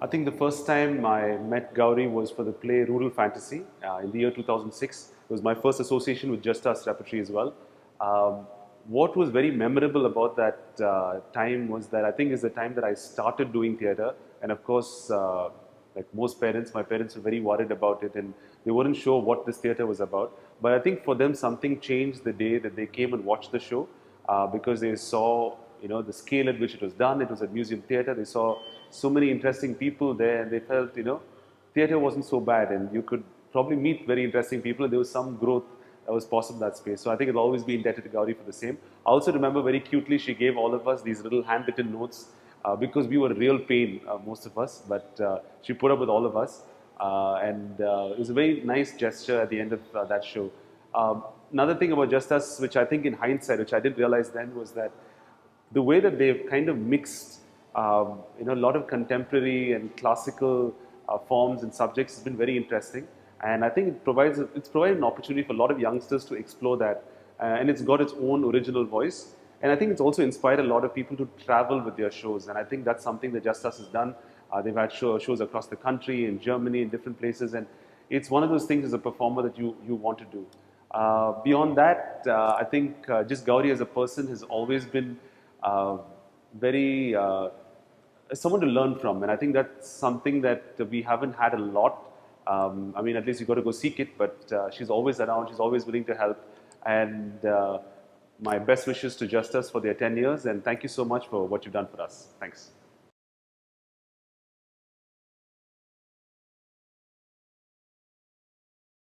I think the first time I met Gauri was for the play Rural Fantasy in the year 2006. It was my first association with JustUs Repertory as well. What was very memorable about that time was that I think is the time that I started doing theatre, and of course, like most parents, my parents were very worried about it, and they weren't sure what this theatre was about. But I think for them, something changed the day that they came and watched the show, because they saw, the scale at which it was done. It was at Museum Theatre. They saw so many interesting people there, and they felt, theatre wasn't so bad, and you could probably meet very interesting people, and there was some growth that was possible in that space. So I think it'll always be indebted to Gauri for the same. I also remember very cutely she gave all of us these little handwritten notes, because we were real pain, most of us, but she put up with all of us. And it was a very nice gesture at the end of that show. Another thing about Just Us, which I think in hindsight, which I didn't realize then, was that the way that they've kind of mixed, a lot of contemporary and classical forms and subjects has been very interesting. And I think it's provided an opportunity for a lot of youngsters to explore that. And it's got its own original voice. And I think it's also inspired a lot of people to travel with their shows. And I think that's something that Just Us has done. They've had shows across the country, in Germany, in different places. And it's one of those things as a performer that you want to do. Beyond that, I think just Gauri as a person has always been very someone to learn from, and I think that's something that we haven't had a lot. I mean, at least you got to go seek it, but she's always around. She's always willing to help, and my best wishes to Just Us for their 10 years, and thank you so much for what you've done for us. Thanks.